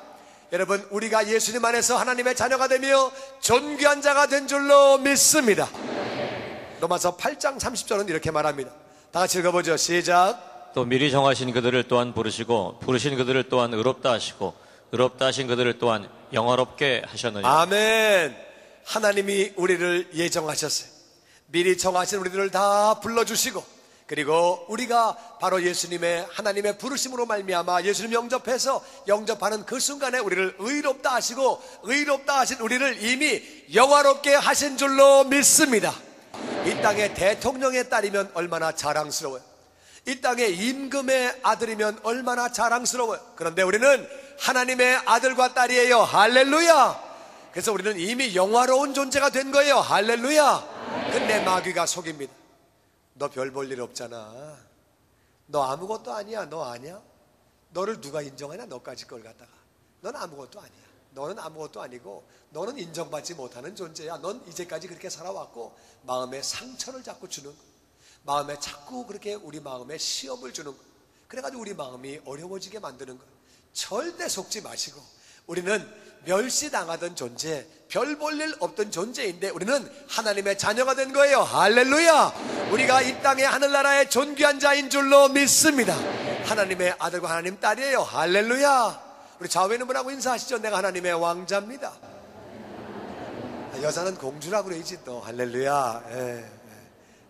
여러분, 우리가 예수님 안에서 하나님의 자녀가 되며 존귀한 자가 된 줄로 믿습니다. 로마서 8장 30절은 이렇게 말합니다. 다 같이 읽어보죠. 시작. 또 미리 정하신 그들을 또한 부르시고 부르신 그들을 또한 의롭다 하시고 의롭다 하신 그들을 또한 영화롭게 하셨느니라. 아멘. 하나님이 우리를 예정하셨어요. 미리 정하신 우리들을 다 불러주시고, 그리고 우리가 바로 예수님의, 하나님의 부르심으로 말미암아 예수님 영접하는 그 순간에 우리를 의롭다 하시고, 의롭다 하신 우리를 이미 영화롭게 하신 줄로 믿습니다. 이 땅의 대통령의 딸이면 얼마나 자랑스러워요. 이 땅의 임금의 아들이면 얼마나 자랑스러워요. 그런데 우리는 하나님의 아들과 딸이에요. 할렐루야. 그래서 우리는 이미 영화로운 존재가 된 거예요. 할렐루야. 근데 마귀가 속입니다. 너 별 볼 일 없잖아. 너 아무것도 아니야. 너 아니야? 너를 누가 인정하냐? 너까지 걸 갖다가. 넌 아무것도 아니야. 너는 아무것도 아니고 너는 인정받지 못하는 존재야. 넌 이제까지 그렇게 살아왔고 마음에 상처를 자꾸 주는 거야. 마음에 자꾸 그렇게 우리 마음에 시험을 주는 거야. 그래가지고 우리 마음이 어려워지게 만드는 거야. 절대 속지 마시고 우리는 멸시당하던 존재, 별 볼 일 없던 존재인데 우리는 하나님의 자녀가 된 거예요. 할렐루야. 우리가 이 땅의 하늘나라의 존귀한 자인 줄로 믿습니다. 하나님의 아들과 하나님 딸이에요. 할렐루야. 우리 좌우에 있는 분하고 인사하시죠. 내가 하나님의 왕자입니다. 여자는 공주라고 그러지 또. 할렐루야.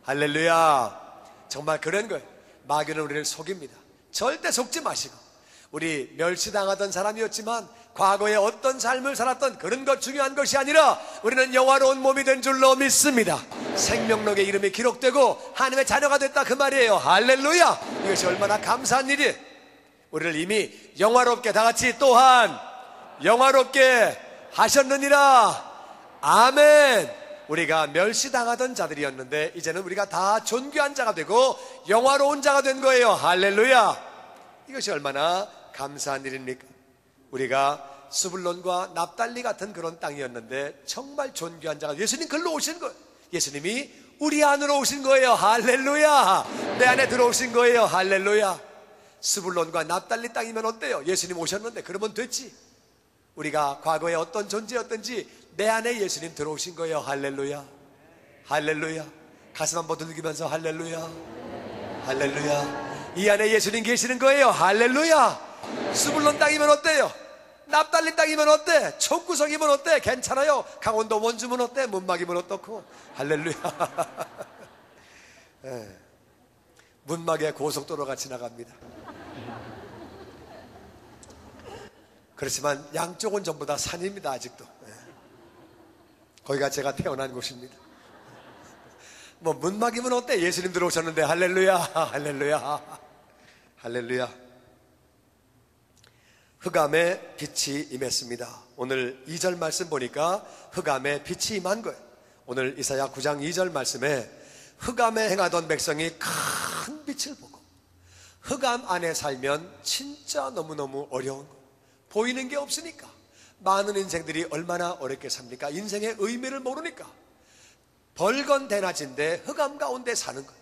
할렐루야. 정말 그런 거예요. 마귀는 우리를 속입니다. 절대 속지 마시고 우리 멸시당하던 사람이었지만 과거에 어떤 삶을 살았던 그런 것 중요한 것이 아니라 우리는 영화로운 몸이 된 줄로 믿습니다. 생명록에 이름이 기록되고 하나님의 자녀가 됐다 그 말이에요. 할렐루야. 이것이 얼마나 감사한 일이에요. 우리를 이미 영화롭게 다같이 또한 영화롭게 하셨느니라. 아멘. 우리가 멸시당하던 자들이었는데 이제는 우리가 다 존귀한 자가 되고 영화로운 자가 된 거예요. 할렐루야. 이것이 얼마나 감사한 일입니까? 우리가 스불론과 납달리 같은 그런 땅이었는데 정말 존귀한 자가 예수님 글로 오신 거예요. 예수님이 우리 안으로 오신 거예요. 할렐루야. 내 안에 들어오신 거예요. 할렐루야. 스불론과 납달리 땅이면 어때요? 예수님 오셨는데 그러면 됐지. 우리가 과거에 어떤 존재였든지 내 안에 예수님 들어오신 거예요. 할렐루야. 할렐루야. 가슴 한번 두들기면서 할렐루야. 할렐루야. 이 안에 예수님 계시는 거예요. 할렐루야. 스불론 땅이면 어때요? 납달리 땅이면 어때? 총구석이면 어때? 괜찮아요. 강원도 원주면 어때? 문막이면 어떻고? 할렐루야. 네. 문막에 고속도로가 지나갑니다. 그렇지만 양쪽은 전부 다 산입니다. 아직도. 네. 거기가 제가 태어난 곳입니다. 뭐 문막이면 어때? 예수님 들어오셨는데 할렐루야. 할렐루야. 할렐루야. 흑암에 빛이 임했습니다. 오늘 2절 말씀 보니까 흑암에 빛이 임한 거예요. 오늘 이사야 9장 2절 말씀에 흑암에 행하던 백성이 큰 빛을 보고 흑암 안에 살면 진짜 너무너무 어려운 거예요. 보이는 게 없으니까. 많은 인생들이 얼마나 어렵게 삽니까? 인생의 의미를 모르니까. 벌건 대낮인데 흑암 가운데 사는 거예요.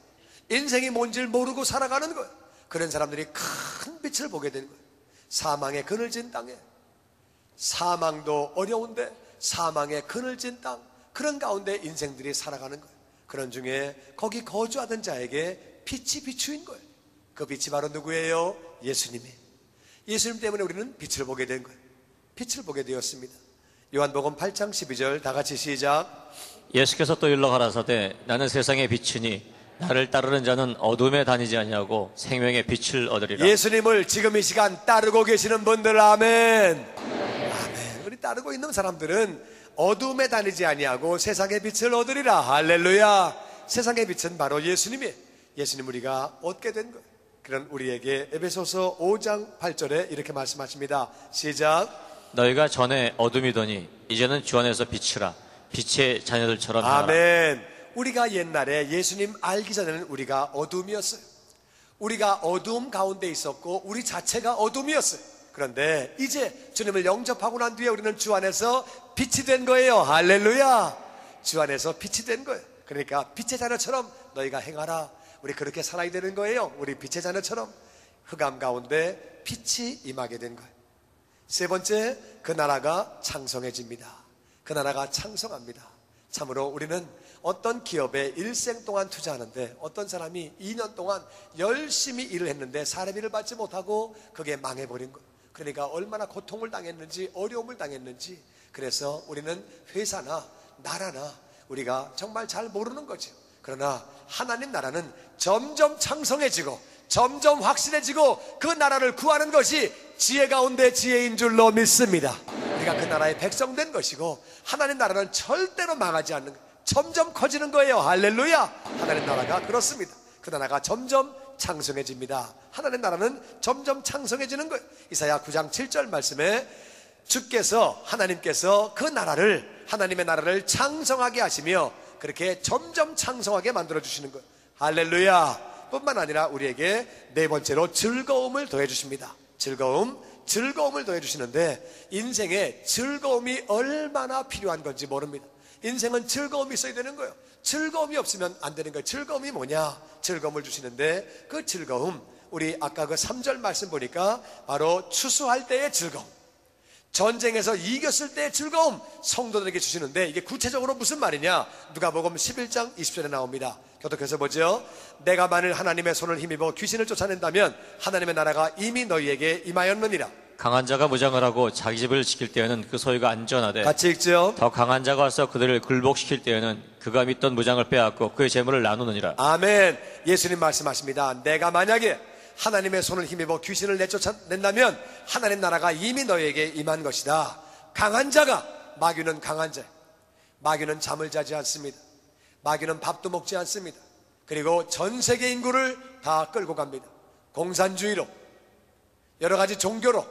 인생이 뭔지를 모르고 살아가는 거예요. 그런 사람들이 큰 빛을 보게 되는 거예요. 사망의 그늘진 땅에, 사망도 어려운데 사망의 그늘진 땅, 그런 가운데 인생들이 살아가는 거예요. 그런 중에 거기 거주하던 자에게 빛이 비추인 거예요. 그 빛이 바로 누구예요? 예수님이에요. 예수님 때문에 우리는 빛을 보게 된 거예요. 빛을 보게 되었습니다. 요한복음 8장 12절 다 같이 시작. 예수께서 또 일러 가라사대 나는 세상의 빛이니 나를 따르는 자는 어둠에 다니지 아니하고 생명의 빛을 얻으리라. 예수님을 지금 이 시간 따르고 계시는 분들 아멘. 아멘. 우리 따르고 있는 사람들은 어둠에 다니지 아니하고 세상의 빛을 얻으리라. 할렐루야. 세상의 빛은 바로 예수님이에요. 예수님 우리가 얻게 된 거예요. 그런 우리에게 에베소서 5장 8절에 이렇게 말씀하십니다. 시작. 너희가 전에 어둠이더니 이제는 주 안에서 빛이라. 빛의 자녀들처럼 하라. 아멘. 우리가 옛날에 예수님 알기 전에는 우리가 어둠이었어요. 우리가 어둠 가운데 있었고 우리 자체가 어둠이었어요. 그런데 이제 주님을 영접하고 난 뒤에 우리는 주 안에서 빛이 된 거예요. 할렐루야. 주 안에서 빛이 된 거예요. 그러니까 빛의 자녀처럼 너희가 행하라. 우리 그렇게 살아야 되는 거예요. 우리 빛의 자녀처럼 흑암 가운데 빛이 임하게 된 거예요. 세 번째, 그 나라가 창성해집니다. 그 나라가 창성합니다. 참으로 우리는 어떤 기업에 일생 동안 투자하는데 어떤 사람이 2년 동안 열심히 일을 했는데 사례비를 받지 못하고 그게 망해버린 거예요. 그러니까 얼마나 고통을 당했는지 어려움을 당했는지. 그래서 우리는 회사나 나라나 우리가 정말 잘 모르는 거죠. 그러나 하나님 나라는 점점 창성해지고 점점 확실해지고 그 나라를 구하는 것이 지혜 가운데 지혜인 줄로 믿습니다. 우리가 그 나라의 백성 된 것이고 하나님 나라는 절대로 망하지 않는 거예요. 점점 커지는 거예요. 할렐루야. 하나님 나라가 그렇습니다. 그 나라가 점점 창성해집니다. 하나님 나라는 점점 창성해지는 거예요. 이사야 9장 7절 말씀에 주께서 하나님께서 그 나라를, 하나님의 나라를 창성하게 하시며 그렇게 점점 창성하게 만들어 주시는 거예요. 할렐루야. 뿐만 아니라 우리에게 네 번째로 즐거움을 더해 주십니다. 즐거움을 더해 주시는데, 인생에 즐거움이 얼마나 필요한 건지 모릅니다. 인생은 즐거움이 있어야 되는 거예요. 즐거움이 없으면 안 되는 거예요. 즐거움이 뭐냐? 즐거움을 주시는데, 그 즐거움, 우리 아까 그 3절 말씀 보니까 바로 추수할 때의 즐거움, 전쟁에서 이겼을 때의 즐거움 성도들에게 주시는데, 이게 구체적으로 무슨 말이냐? 누가복음 11장 20절에 나옵니다. 교독해서 보죠. 내가 만일 하나님의 손을 힘입어 귀신을 쫓아낸다면 하나님의 나라가 이미 너희에게 임하였느니라. 강한 자가 무장을 하고 자기 집을 지킬 때에는 그 소유가 안전하되, 같이 읽죠. 더 강한 자가 와서 그들을 굴복시킬 때에는 그가 믿던 무장을 빼앗고 그의 재물을 나누느니라. 아멘. 예수님 말씀하십니다. 내가 만약에 하나님의 손을 힘입어 귀신을 내쫓아낸다면 하나님 나라가 이미 너희에게 임한 것이다. 강한 자가, 마귀는 강한 자, 마귀는 잠을 자지 않습니다. 마귀는 밥도 먹지 않습니다. 그리고 전 세계 인구를 다 끌고 갑니다. 공산주의로, 여러 가지 종교로,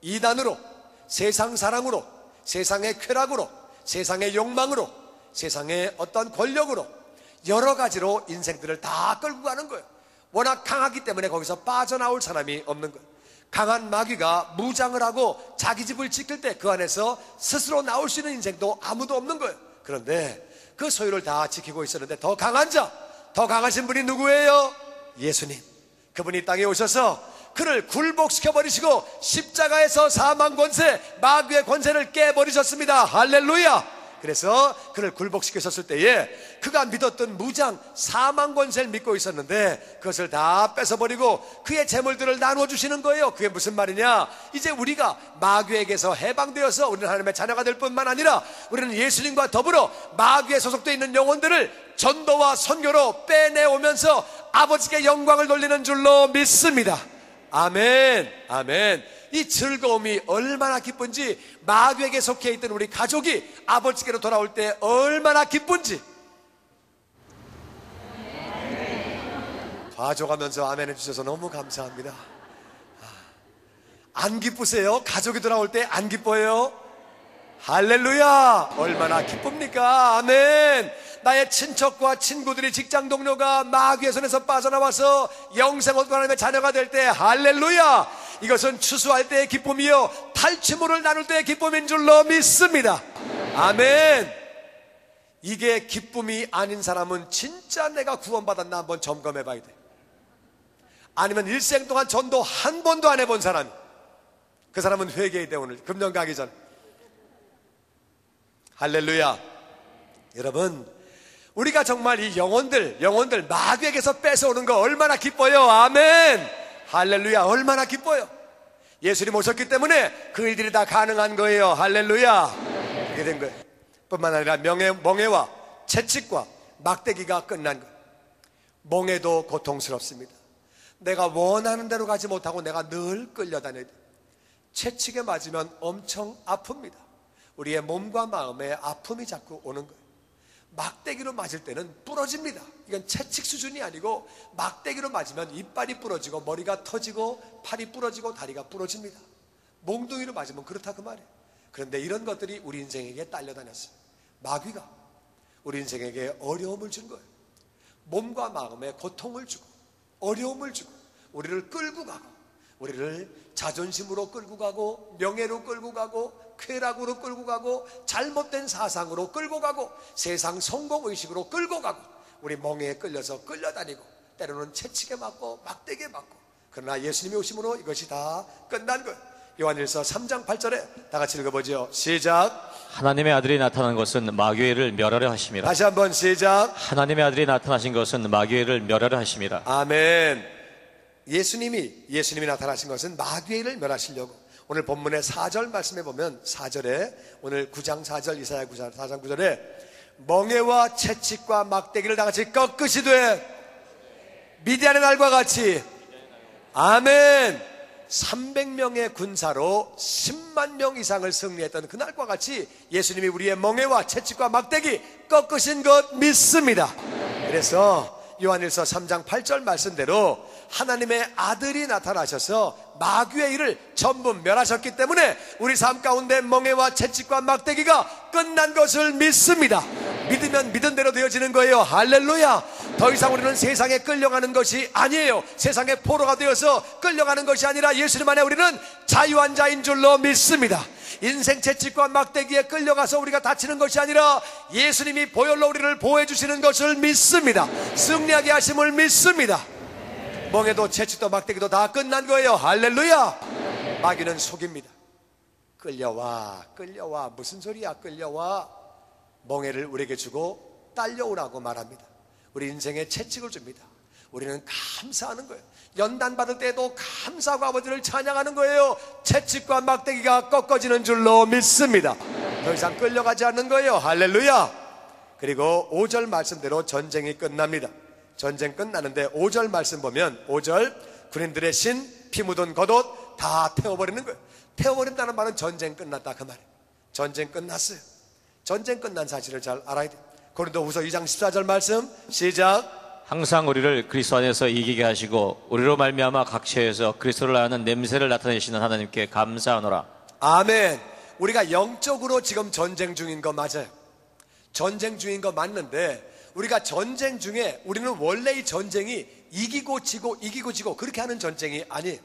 이단으로, 세상 사랑으로, 세상의 쾌락으로, 세상의 욕망으로, 세상의 어떤 권력으로, 여러 가지로 인생들을 다 끌고 가는 거예요. 워낙 강하기 때문에 거기서 빠져나올 사람이 없는 거예요. 강한 마귀가 무장을 하고 자기 집을 지킬 때 그 안에서 스스로 나올 수 있는 인생도 아무도 없는 거예요. 그런데 그 소유를 다 지키고 있었는데, 더 강한 자, 더 강하신 분이 누구예요? 예수님. 그분이 땅에 오셔서 그를 굴복시켜버리시고 십자가에서 사망 권세, 마귀의 권세를 깨버리셨습니다. 할렐루야. 그래서 그를 굴복시키셨을 때에 그가 믿었던 무장, 사망 권세를 믿고 있었는데 그것을 다 뺏어버리고 그의 재물들을 나눠주시는 거예요. 그게 무슨 말이냐? 이제 우리가 마귀에게서 해방되어서 우리는 하나님의 자녀가 될 뿐만 아니라 우리는 예수님과 더불어 마귀에 소속되어 있는 영혼들을 전도와 선교로 빼내오면서 아버지께 영광을 돌리는 줄로 믿습니다. 아멘, 아멘. 이 즐거움이 얼마나 기쁜지, 마귀에게 속해 있던 우리 가족이 아버지께로 돌아올 때 얼마나 기쁜지. 봐줘가면서 아멘 해주셔서 너무 감사합니다. 안 기쁘세요? 가족이 돌아올 때 안 기뻐요? 할렐루야. 얼마나 기쁩니까? 아멘. 나의 친척과 친구들이, 직장 동료가 마귀의 손에서 빠져나와서 영생을 하나님의 자녀가 될 때 할렐루야. 이것은 추수할 때의 기쁨이요 탈취물을 나눌 때의 기쁨인 줄로 믿습니다. 아멘. 이게 기쁨이 아닌 사람은 진짜 내가 구원받았나 한번 점검해 봐야 돼. 아니면 일생 동안 전도 한 번도 안 해본 사람, 그 사람은 회개해야 돼. 오늘 금년 가기 전. 할렐루야. 여러분, 우리가 정말 이 영혼들 마귀에게서 뺏어오는 거 얼마나 기뻐요. 아멘. 할렐루야. 얼마나 기뻐요. 예수님 오셨기 때문에 그 일들이 다 가능한 거예요. 할렐루야. 그렇게 된 거예요. 뿐만 아니라 멍해와 채찍과 막대기가 끝난 거예요. 멍해도 고통스럽습니다. 내가 원하는 대로 가지 못하고 내가 늘 끌려다녀야 돼요. 채찍에 맞으면 엄청 아픕니다. 우리의 몸과 마음에 아픔이 자꾸 오는 거예요. 막대기로 맞을 때는 부러집니다. 이건 채찍 수준이 아니고 막대기로 맞으면 이빨이 부러지고 머리가 터지고 팔이 부러지고 다리가 부러집니다. 몽둥이로 맞으면 그렇다 그 말이에요. 그런데 이런 것들이 우리 인생에게 딸려다녔어요. 마귀가 우리 인생에게 어려움을 준 거예요. 몸과 마음에 고통을 주고 어려움을 주고 우리를 끌고 가고, 우리를 자존심으로 끌고 가고, 명예로 끌고 가고, 쾌락으로 끌고 가고, 잘못된 사상으로 끌고 가고, 세상 성공의식으로 끌고 가고, 우리 멍에에 끌려서 끌려다니고, 때로는 채찍에 맞고 막대기에 맞고. 그러나 예수님이 오심으로 이것이 다 끝난 거예요. 요한일서 3장 8절에 다 같이 읽어보죠. 시작. 하나님의 아들이 나타난 것은 마귀를 멸하려 하심이라. 다시 한번 시작. 하나님의 아들이 나타나신 것은 마귀를 멸하려 하심이라. 아멘. 예수님이 나타나신 것은 마귀를 멸하시려고. 오늘 본문의 4절 말씀해 보면 4절에, 오늘 9장 4절, 이사야 9장 4장 9절에 멍에와 채찍과 막대기를 다 같이 꺾으시되 미디안의 날과 같이. 아멘. 300명의 군사로 10만 명 이상을 승리했던 그날과 같이 예수님이 우리의 멍에와 채찍과 막대기 꺾으신 것 믿습니다. 그래서 요한일서 3장 8절 말씀대로 하나님의 아들이 나타나셔서 마귀의 일을 전부 멸하셨기 때문에 우리 삶 가운데 멍해와 채찍과 막대기가 끝난 것을 믿습니다. 믿으면 믿은 대로 되어지는 거예요. 할렐루야. 더 이상 우리는 세상에 끌려가는 것이 아니에요. 세상의 포로가 되어서 끌려가는 것이 아니라 예수님 안에 우리는 자유한 자인 줄로 믿습니다. 인생 채찍과 막대기에 끌려가서 우리가 다치는 것이 아니라 예수님이 보혈로 우리를 보호해 주시는 것을 믿습니다. 승리하게 하심을 믿습니다. 멍에도 채찍도 막대기도 다 끝난 거예요. 할렐루야. 마귀는 속입니다. 끌려와, 끌려와. 무슨 소리야? 끌려와. 멍에를 우리에게 주고 딸려오라고 말합니다. 우리 인생에 채찍을 줍니다. 우리는 감사하는 거예요. 연단 받을 때도 감사하고 아버지를 찬양하는 거예요. 채찍과 막대기가 꺾어지는 줄로 믿습니다. 더 이상 끌려가지 않는 거예요. 할렐루야. 그리고 5절 말씀대로 전쟁이 끝납니다. 전쟁 끝나는데 5절 말씀 보면 5절 군인들의 신, 피 묻은 겉옷 다 태워버리는 거예요. 태워버린다는 말은 전쟁 끝났다 그 말이에요. 전쟁 끝났어요. 전쟁 끝난 사실을 잘 알아야 돼요. 고린도후서 2장 14절 말씀 시작. 항상 우리를 그리스도 안에서 이기게 하시고 우리로 말미암아 각처에서 그리스도를 아는 냄새를 나타내시는 하나님께 감사하노라. 아멘. 우리가 영적으로 지금 전쟁 중인 거 맞아요. 전쟁 중인 거 맞는데 우리가 전쟁 중에 우리는 원래 이 전쟁이 이기고 지고 이기고 지고 그렇게 하는 전쟁이 아니에요.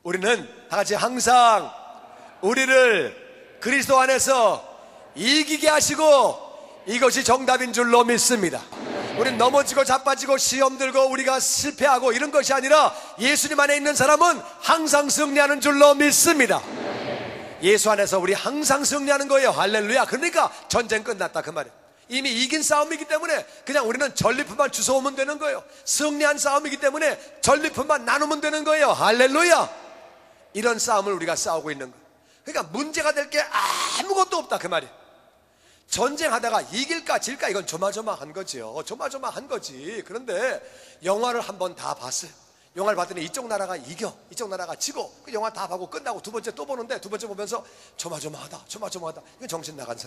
우리는 다 같이 항상 우리를 그리스도 안에서 이기게 하시고 이것이 정답인 줄로 믿습니다. 우리는 넘어지고 자빠지고 시험 들고 우리가 실패하고 이런 것이 아니라 예수님 안에 있는 사람은 항상 승리하는 줄로 믿습니다. 예수 안에서 우리 항상 승리하는 거예요. 할렐루야. 그러니까 전쟁 끝났다 그 말이에요. 이미 이긴 싸움이기 때문에 그냥 우리는 전리품만 주워오면 되는 거예요. 승리한 싸움이기 때문에 전리품만 나누면 되는 거예요. 할렐루야. 이런 싸움을 우리가 싸우고 있는 거예요. 그러니까 문제가 될 게 아무것도 없다 그 말이에요. 전쟁하다가 이길까 질까 이건 조마조마한 거지요. 조마조마한 거지. 그런데 영화를 한번 다 봤어요. 영화를 봤더니 이쪽 나라가 이겨, 이쪽 나라가 지고 그 영화 다 보고 끝나고 두 번째 또 보는데 두 번째 보면서 조마조마하다, 조마조마하다. 이건 정신 나간 사람.